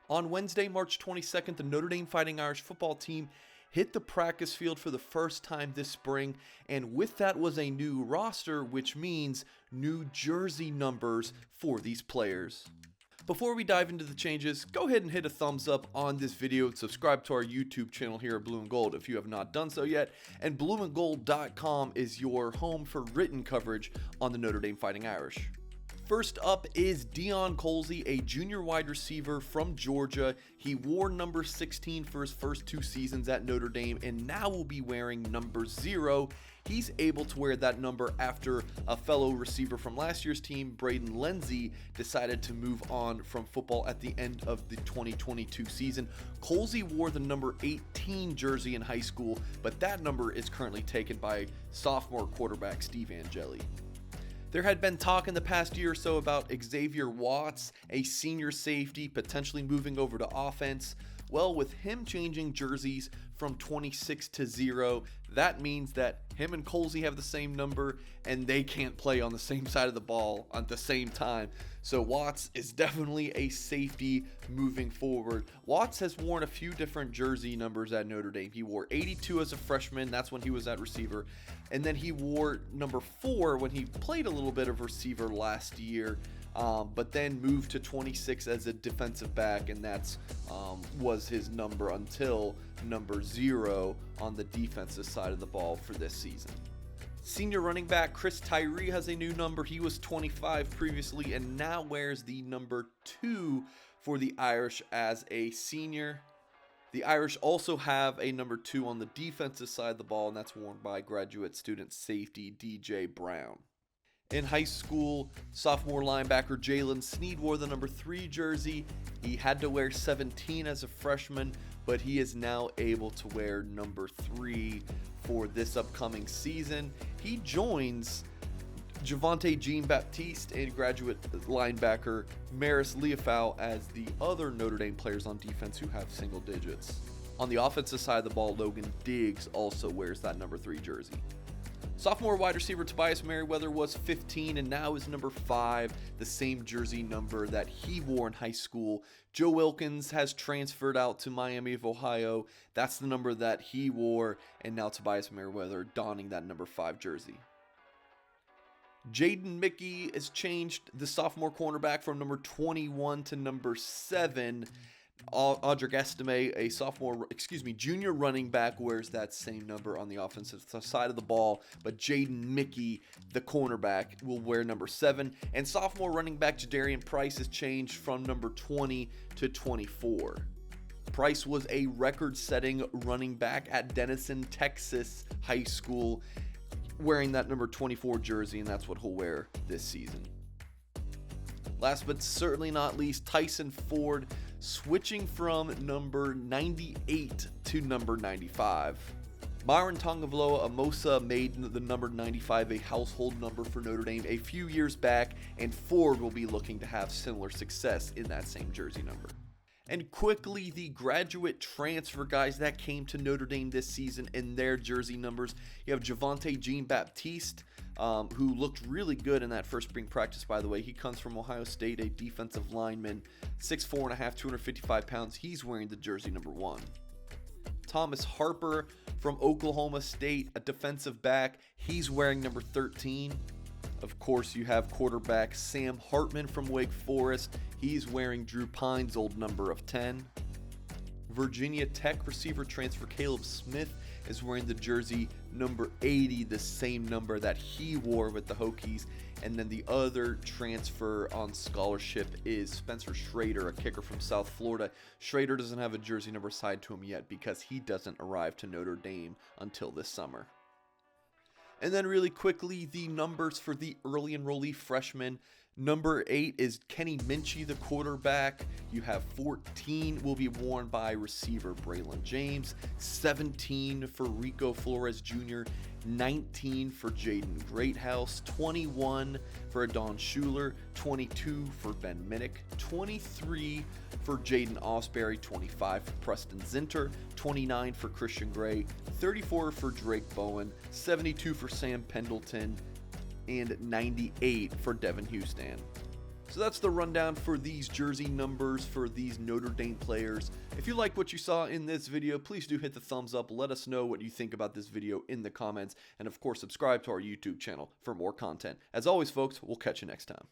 On Wednesday, March 22nd, the Notre Dame Fighting Irish football team hit the practice field for the first time this spring, and with that was a new roster, which means new jersey numbers for these players. Before we dive into the changes, go ahead and hit a thumbs up on this video and subscribe to our YouTube channel here at Blue and Gold if you have not done so yet, and blueandgold.com is your home for written coverage on the Notre Dame Fighting Irish. First up is Deion Colzie, a junior wide receiver from Georgia. He wore number 16 for his first 2 seasons at Notre Dame and now will be wearing number 0. He's able to wear that number after a fellow receiver from last year's team, Braden Lenzy, decided to move on from football at the end of the 2022 season. Colzie wore the number 18 jersey in high school, but that number is currently taken by sophomore quarterback Steve Angeli. There had been talk in the past year or so about Xavier Watts, a senior safety, potentially moving over to offense. Well, with him changing jerseys from 26 to 0, that means that him and Colzie have the same number and they can't play on the same side of the ball at the same time. So Watts is definitely a safety moving forward. Watts has worn a few different jersey numbers at Notre Dame. He wore 82 as a freshman, that's when he was at receiver. And then he wore number 4 when he played a little bit of receiver last year. But then moved to 26 as a defensive back, and that's was his number until number 0 on the defensive side of the ball for this season. Senior running back Chris Tyree has a new number. He was 25 previously and now wears the number 2 for the Irish as a senior. The Irish also have a number 2 on the defensive side of the ball, and that's worn by graduate student safety DJ Brown. In high school, sophomore linebacker Jalen Sneed wore the number 3 jersey. He had to wear 17 as a freshman, but he is now able to wear number 3 for this upcoming season. He joins Javonte Jean-Baptiste and graduate linebacker Maris Leofau as the other Notre Dame players on defense who have single digits. On the offensive side of the ball, Logan Diggs also wears that number 3 jersey. Sophomore wide receiver Tobias Merriweather was 15 and now is number 5, the same jersey number that he wore in high school. Joe Wilkins has transferred out to Miami of Ohio. That's the number that he wore, and now Tobias Merriweather donning that number 5 jersey. Jaden Mickey has changed the sophomore cornerback from number 21 to number 7. Audric Estime, a junior running back, wears that same number on the offensive side of the ball, but Jaden Mickey, the cornerback, will wear number 7, and sophomore running back Jadarian Price has changed from number 20 to 24. Price was a record-setting running back at Denison, Texas High School, wearing that number 24 jersey, and that's what he'll wear this season. Last but certainly not least, Tyson Ford switching from number 98 to number 95. Byron Tongavaloa Amosa made the number 95 a household number for Notre Dame a few years back, and Ford will be looking to have similar success in that same jersey number. And quickly, the graduate transfer guys that came to Notre Dame this season in their jersey numbers. You have Javonte Jean-Baptiste, who looked really good in that first spring practice, by the way. He comes from Ohio State, a defensive lineman, 6'4.5", 255 pounds. He's wearing the jersey number 1. Thomas Harper from Oklahoma State, a defensive back. He's wearing number 13. Of course, you have quarterback Sam Hartman from Wake Forest. He's wearing Drew Pine's old number of 10. Virginia Tech receiver transfer Caleb Smith is wearing the jersey number 80, the same number that he wore with the Hokies. And then the other transfer on scholarship is Spencer Schrader, a kicker from South Florida. Schrader doesn't have a jersey number assigned to him yet because he doesn't arrive to Notre Dame until this summer. And then really quickly, the numbers for the early enrollee freshmen. Number 8 is Kenny Minchie, the quarterback. You have 14 will be worn by receiver Braylon James, 17 for Rico Flores Jr., 19 for Jaden Greathouse, 21 for Adon Schuler, 22 for Ben Minnick, 23 for Jaden Osbury, 25 for Preston Zinter, 29 for Christian Gray, 34 for Drake Bowen, 72 for Sam Pendleton, and 98 for Devin Houston. So that's the rundown for these jersey numbers for these Notre Dame players. If you like what you saw in this video, please do hit the thumbs up. Let us know what you think about this video in the comments. And of course, subscribe to our YouTube channel for more content. As always, folks, we'll catch you next time.